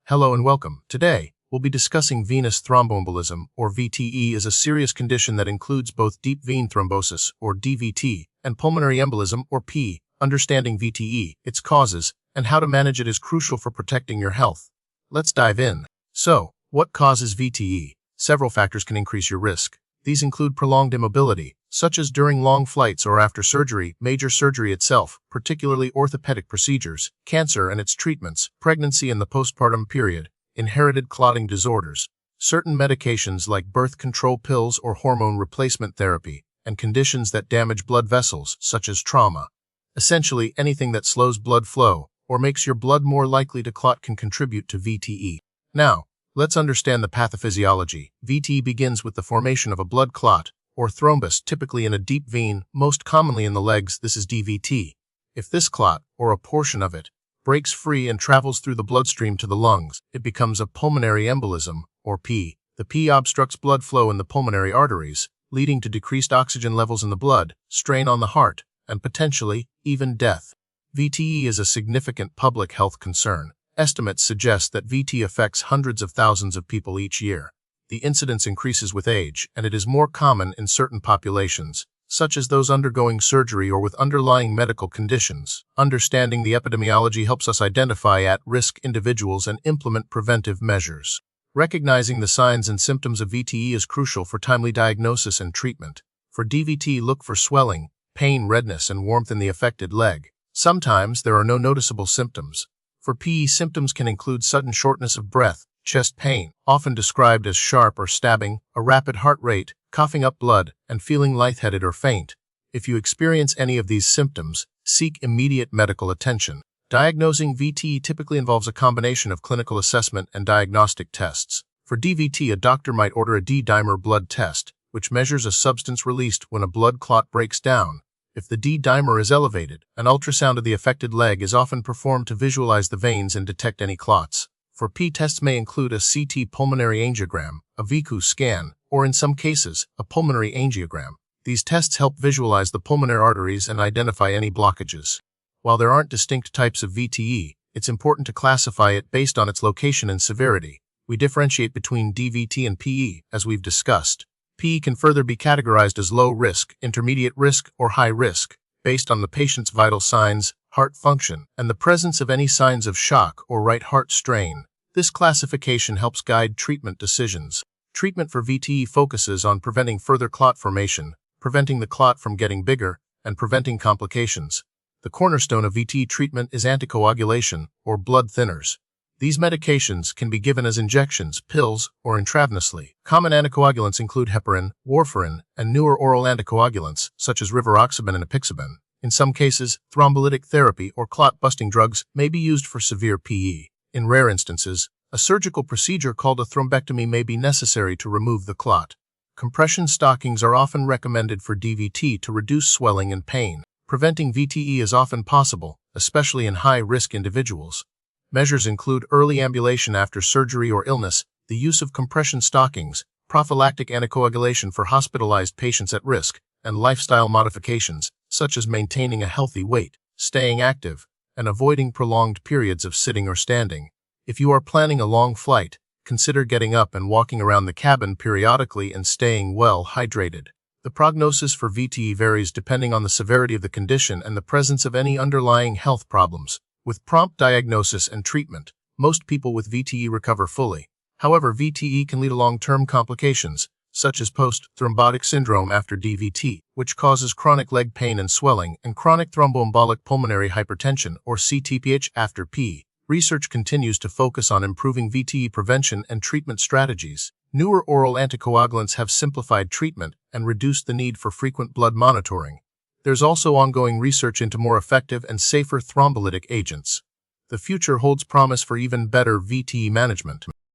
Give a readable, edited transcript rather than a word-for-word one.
Hello and welcome. Today, we'll be discussing venous thromboembolism, or VTE, is a serious condition that includes both deep vein thrombosis, or DVT, and pulmonary embolism, or P. Understanding VTE, its causes, and how to manage it is crucial for protecting your health. Let's dive in. So, what causes VTE? Several factors can increase your risk. These include prolonged immobility, such as during long flights or after surgery, major surgery itself, particularly orthopedic procedures, cancer and its treatments, pregnancy and the postpartum period, inherited clotting disorders, certain medications like birth control pills or hormone replacement therapy, and conditions that damage blood vessels, such as trauma. Essentially, anything that slows blood flow or makes your blood more likely to clot can contribute to VTE. Now, let's understand the pathophysiology. VTE begins with the formation of a blood clot, or thrombus, typically in a deep vein, most commonly in the legs. This is DVT. If this clot, or a portion of it, breaks free and travels through the bloodstream to the lungs, it becomes a pulmonary embolism, or P. The P obstructs blood flow in the pulmonary arteries, leading to decreased oxygen levels in the blood, strain on the heart, and potentially, even death. VTE is a significant public health concern. Estimates suggest that VTE affects hundreds of thousands of people each year. The incidence increases with age, and it is more common in certain populations, such as those undergoing surgery or with underlying medical conditions. Understanding the epidemiology helps us identify at-risk individuals and implement preventive measures. Recognizing the signs and symptoms of VTE is crucial for timely diagnosis and treatment. For DVT, look for swelling, pain, redness, and warmth in the affected leg. Sometimes there are no noticeable symptoms. For PE, symptoms can include sudden shortness of breath, chest pain, often described as sharp or stabbing, a rapid heart rate, coughing up blood, and feeling lightheaded or faint. If you experience any of these symptoms, seek immediate medical attention. Diagnosing VTE typically involves a combination of clinical assessment and diagnostic tests. For DVT, a doctor might order a D-dimer blood test, which measures a substance released when a blood clot breaks down. If the D-dimer is elevated, an ultrasound of the affected leg is often performed to visualize the veins and detect any clots. For P, tests may include a CT pulmonary angiogram, a VQ scan, or in some cases, a pulmonary angiogram. These tests help visualize the pulmonary arteries and identify any blockages. While there aren't distinct types of VTE, it's important to classify it based on its location and severity. We differentiate between DVT and PE, as we've discussed. PE can further be categorized as low risk, intermediate risk, or high risk, based on the patient's vital signs, heart function, and the presence of any signs of shock or right heart strain. This classification helps guide treatment decisions. Treatment for VTE focuses on preventing further clot formation, preventing the clot from getting bigger, and preventing complications. The cornerstone of VTE treatment is anticoagulation, or blood thinners. These medications can be given as injections, pills, or intravenously. Common anticoagulants include heparin, warfarin, and newer oral anticoagulants, such as rivaroxaban and apixaban. In some cases, thrombolytic therapy or clot-busting drugs may be used for severe PE. In rare instances, a surgical procedure called a thrombectomy may be necessary to remove the clot. Compression stockings are often recommended for DVT to reduce swelling and pain. Preventing VTE is often possible, especially in high-risk individuals. Measures include early ambulation after surgery or illness, the use of compression stockings, prophylactic anticoagulation for hospitalized patients at risk, and lifestyle modifications, such as maintaining a healthy weight, staying active, and avoiding prolonged periods of sitting or standing. If you are planning a long flight, consider getting up and walking around the cabin periodically and staying well hydrated. The prognosis for VTE varies depending on the severity of the condition and the presence of any underlying health problems. With prompt diagnosis and treatment, most people with VTE recover fully. However, VTE can lead to long-term complications, such as post-thrombotic syndrome after DVT, which causes chronic leg pain and swelling, and chronic thromboembolic pulmonary hypertension, or CTPH, after PE. Research continues to focus on improving VTE prevention and treatment strategies. Newer oral anticoagulants have simplified treatment and reduced the need for frequent blood monitoring. There's also ongoing research into more effective and safer thrombolytic agents. The future holds promise for even better VTE management.